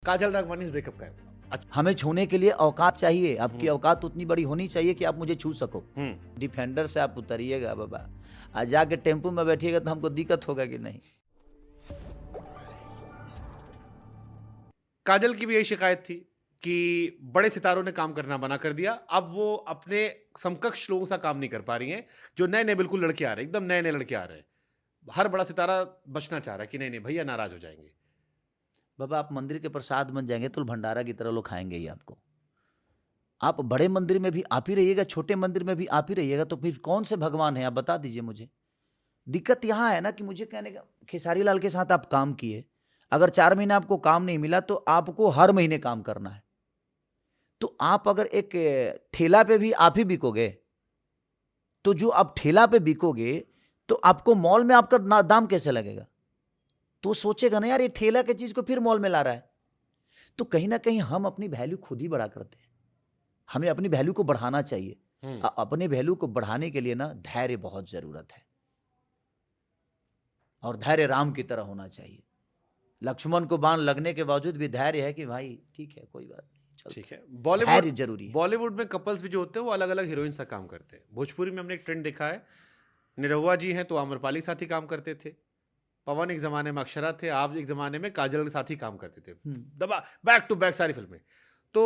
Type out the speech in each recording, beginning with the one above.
काजल Raghwani breakup का है। अच्छा। हमें छूने के लिए औकात चाहिए। आपकी औकात उतनी बड़ी होनी चाहिए कि आप मुझे छू सको। डिफेंडर से आप उतरिएगा बाबा, आज जाके टेम्पो में बैठिएगा तो हमको दिक्कत होगा कि नहीं। काजल की भी यही शिकायत थी कि बड़े सितारों ने काम करना बना कर दिया, अब वो अपने समकक्ष लोगों सा काम नहीं कर पा रही हैं। जो नए नए बिल्कुल लड़के आ रहे हैं, एकदम नए नए लड़के आ रहे हैं, हर बड़ा सितारा बचना चाह रहा है कि नहीं नहीं भैया नाराज हो जाएंगे। बाबा आप मंदिर के प्रसाद बन जाएंगे तो भंडारा की तरह लोग खाएंगे ही आपको। आप बड़े मंदिर में भी आप ही रहिएगा, छोटे मंदिर में भी आप ही रहिएगा, तो फिर कौन से भगवान हैं आप बता दीजिए मुझे। दिक्कत यहाँ है ना कि मुझे कहने का, खेसारी लाल के साथ आप काम किए, अगर 4 महीने आपको काम नहीं मिला तो आपको हर महीने काम करना है। तो आप अगर एक ठेला पे भी आप ही बिकोगे, तो जो आप ठेला पे बिकोगे तो आपको मॉल में आपका दाम कैसे लगेगा? तो सोचेगा ना यार ये ठेला की चीज को फिर मॉल में ला रहा है। तो कहीं ना कहीं हम अपनी वैल्यू खुद ही बढ़ा करते हैं। हमें अपनी वैल्यू को बढ़ाना चाहिए। अपने वैल्यू को बढ़ाने के लिए ना धैर्य बहुत जरूरत है, और धैर्य राम की तरह होना चाहिए। लक्ष्मण को बाण लगने के बावजूद भी धैर्य है कि भाई ठीक है कोई बात नहीं, ठीक है। धैर्य जरूरी है। बॉलीवुड में कपल्स भी जो होते हैं वो अलग अलग हीरोइन सा काम करते हैं। भोजपुरी में हमने एक ट्रेंड देखा है, निरहुआ जी हैं तो आम्रपाली के साथ ही काम करते थे, पवन एक जमाने में अक्षरा थे, आप एक जमाने में काजल के साथ ही काम करते थे, दबा बैक टू बैक सारी फिल्में। तो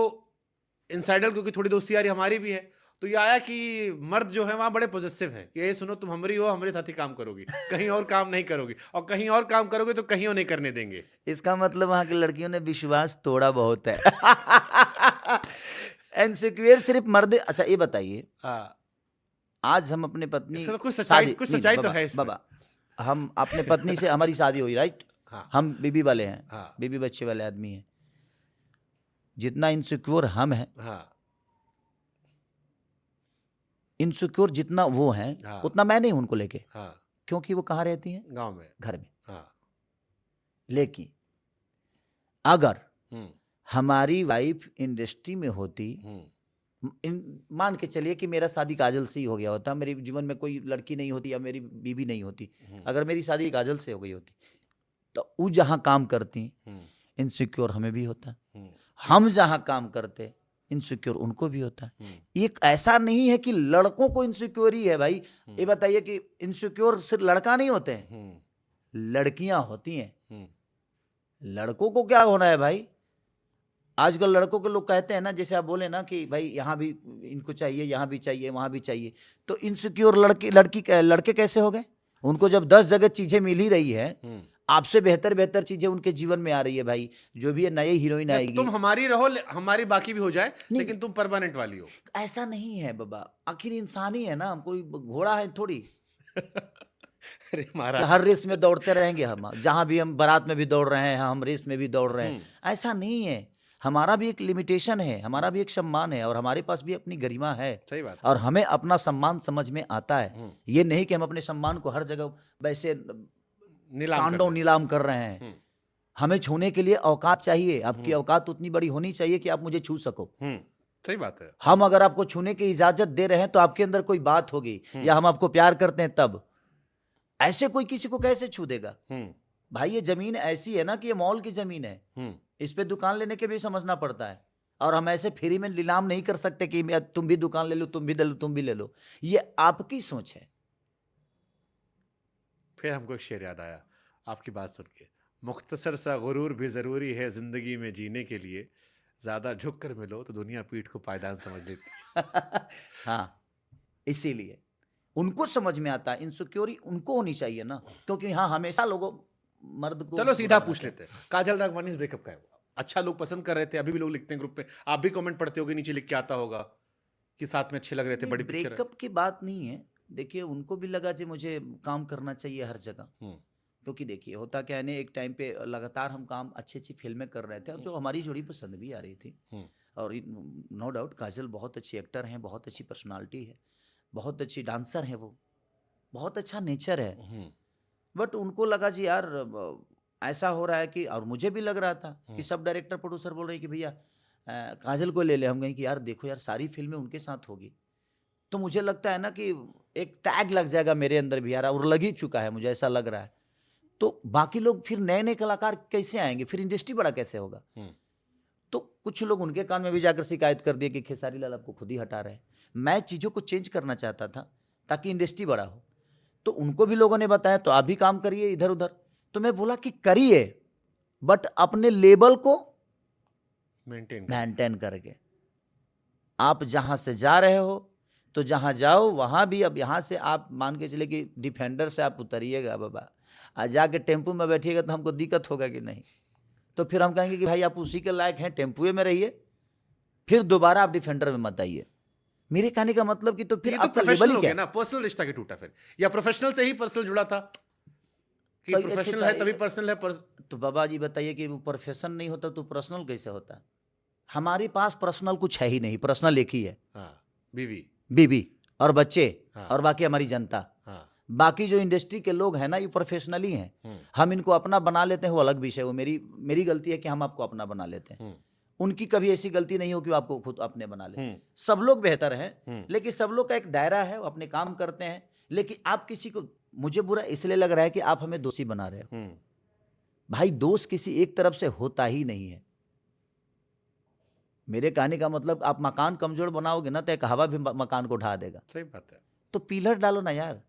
इनसाइडर क्योंकि थोड़ी दोस्ती यारी हमारी भी है, तो ये आया कि मर्द जो है वहाँ बड़े पॉजिटिव हैं कि ये सुनो तुम हमारी हो, हमारे साथ ही काम करोगी, कहीं और काम नहीं करोगी, और कहीं और काम करोगे तो कहीं और नहीं करने देंगे। इसका मतलब वहाँ की लड़कियों ने विश्वास तोड़ा बहुत है। इनसिक्योर सिर्फ मर्द। अच्छा ये बताइए, आज हम अपने पत्नी तो कुछ सच्चाई तो है इसमें। बाबा हम अपने पत्नी से, हमारी शादी हुई राइट, हाँ। हम बीबी वाले हैं, हाँ। बीबी बच्चे वाले आदमी हैं। जितना इनसिक्योर हम हैं, हाँ। इनसिक्योर जितना वो हैं, हाँ। उतना मैं नहीं उनको लेके। हाँ। क्योंकि वो कहाँ रहती हैं? गांव में, घर में। हाँ। लेकिन अगर हमारी वाइफ इंडस्ट्री में होती, मान के चलिए कि मेरा शादी काजल से ही हो गया होता, मेरे जीवन में कोई लड़की नहीं होती या मेरी बीबी नहीं होती, अगर मेरी शादी काजल से हो गई होती, तो वो जहां काम करती इनसिक्योर हमें भी होता, हम जहां काम करते इनसिक्योर उनको भी होता है। एक ऐसा नहीं है कि लड़कों को इनसिक्योर ही है भाई। ये बताइए कि इनसिक्योर सिर्फ लड़का नहीं होते हैं, लड़कियां होती हैं। लड़कों को क्या होना है भाई? आजकल लड़कों के लोग कहते हैं ना, जैसे आप बोले ना कि भाई यहाँ भी इनको चाहिए, यहाँ भी चाहिए, वहां भी चाहिए, तो इनसिक्योर लड़के कैसे हो गए? उनको जब 10 जगह चीजें मिल ही रही है, आपसे बेहतर चीजें उनके जीवन में आ रही है भाई। जो भी नई हीरोइन आएगी, तुम हमारी रहो, हमारी बाकी भी हो जाए, लेकिन तुम परमानेंट वाली हो। ऐसा नहीं है बाबा, आखिर इंसान ही है ना, कोई घोड़ा है थोड़ी। अरे महाराज, हर रेस में दौड़ते रहेंगे हम, जहां भी हम बारात में भी दौड़ रहे हैं, हम रेस में भी दौड़ रहे हैं, ऐसा नहीं है। हमारा भी एक लिमिटेशन है, हमारा भी एक सम्मान है, और हमारे पास भी अपनी गरिमा है। सही बात। और हमें अपना सम्मान समझ में आता है। ये नहीं कि हम अपने सम्मान को हर जगह वैसे तांडव नीलाम कर रहे हैं। हमें छूने के लिए औकात चाहिए। आपकी औकात उतनी बड़ी होनी चाहिए कि आप मुझे छू सको। सही बात है। हम अगर आपको छूने की इजाजत दे रहे हैं तो आपके अंदर कोई बात होगी, या हम आपको प्यार करते हैं तब। ऐसे कोई किसी को कैसे छू देगा भाई? ये जमीन ऐसी है ना कि ये मॉल की जमीन है, इस पे दुकान लेने के भी समझना पड़ता है। और हम ऐसे फ्री में नीलाम नहीं कर सकते कि तुम भी दुकान ले लो, तुम भी ले लो, तुम भी ले लो। ये आपकी सोच है। फिर हमको एक शेर याद आया आपकी बात सुन के, मुख्तसर सा गुरूर भी जरूरी है जिंदगी में जीने के लिए, ज्यादा झुक कर मिलो तो दुनिया पीठ को पायदान समझ लेती। हाँ, इसीलिए उनको समझ में आता है। इनसिक्योरिटी उनको होनी चाहिए ना, क्योंकि हाँ हमेशा लोगों मर्द को। चलो सीधा पूछ लेते हैं, काजल राघवानी ब्रेकअप का है, अच्छा लोग पसंद कर रहे थे, अभी भी लोग लिखते हैं ग्रुप पे, आप भी कमेंट पढ़ते होगे, नीचे लिख के आता होगा कि साथ में अच्छे लग रहे थे, बड़ी पिक्चर है। ब्रेकअप की बात नहीं है। देखिए उनको भी लगा कि मुझे काम करना चाहिए हर जगह, क्योंकि देखिए होता क्या है, एक टाइम पे लगातार हम काम अच्छी फिल्में कर रहे थे, और जो हमारी जोड़ी पसंद भी आ रही थी। और नो डाउट काजल बहुत अच्छी एक्टर हैं, बहुत अच्छी पर्सनालिटी है, बहुत अच्छी डांसर है, वो बहुत अच्छा नेचर है। बट उनको लगा जी यार ऐसा हो रहा है कि, और मुझे भी लग रहा था कि सब डायरेक्टर प्रोड्यूसर बोल रहे हैं कि भैया काजल को ले ले। हम कहें कि यार देखो यार सारी फिल्में उनके साथ होगी, तो मुझे लगता है ना कि एक टैग लग जाएगा मेरे अंदर भी यार, और लग ही चुका है, मुझे ऐसा लग रहा है। तो बाकी लोग फिर नए नए कलाकार कैसे आएंगे, फिर इंडस्ट्री बड़ा कैसे होगा? तो कुछ लोग उनके कान में भी जाकर शिकायत कर दिए कि खेसारी लाल आपको खुद ही हटा रहे हैं। मैं चीज़ों को चेंज करना चाहता था ताकि इंडस्ट्री बड़ा हो, तो उनको भी लोगों ने बताया तो आप भी काम करिए इधर उधर। तो मैं बोला कि करिए, बट अपने लेवल को मेंटेन करके। आप जहां से जा रहे हो तो जहां जाओ वहां भी, अब यहां से आप मान के चले कि डिफेंडर से आप उतरिएगा बाबा, आज जाके टेम्पू में बैठिएगा तो हमको दिक्कत होगा कि नहीं, तो फिर हम कहेंगे कि भाई आप उसी के लायक हैं, टेम्पुए में रहिए, फिर दोबारा आप डिफेंडर में मत आइए। मेरे कहने का मतलब कि तो फिर ये तो आपका लेवल प्रोफेशनल ही हो क्या गया ना, पर्सनल रिश्ता के टूटा फिर, या प्रोफेशनल से ही पर्सनल जुड़ा था कि तो प्रोफेशनल है तभी पर्सनल है तो बाबा जी बताइए कि वो प्रोफेशन नहीं होता तो पर्सनल कैसे होता? हमारे पास पर्सनल कुछ है ही नहीं, पर्सनल एक ही है, हाँ, बीवी और बच्चे, हाँ, और बाकी हमारी जनता। हाँ, बाकी जो इंडस्ट्री के लोग हैं ना, ये प्रोफेशनल ही हैं। हम इनको अपना बना लेते हैं, वो अलग विषय, वो मेरी गलती है कि हम आपको अपना बना लेते हैं। उनकी कभी ऐसी गलती नहीं हो कि वो आपको खुद अपने बना ले। सब लोग बेहतर हैं, लेकिन सब लोग का एक दायरा है, वो अपने काम करते हैं। लेकिन आप किसी को, मुझे बुरा इसलिए लग रहा है कि आप हमें दोषी बना रहे हो। भाई दोष किसी एक तरफ से होता ही नहीं है। मेरे कहने का मतलब, आप मकान कमजोर बनाओगे ना तो एक हवा भी मकान को ढा देगा। सही बात है। तो पिलर डालो ना यार,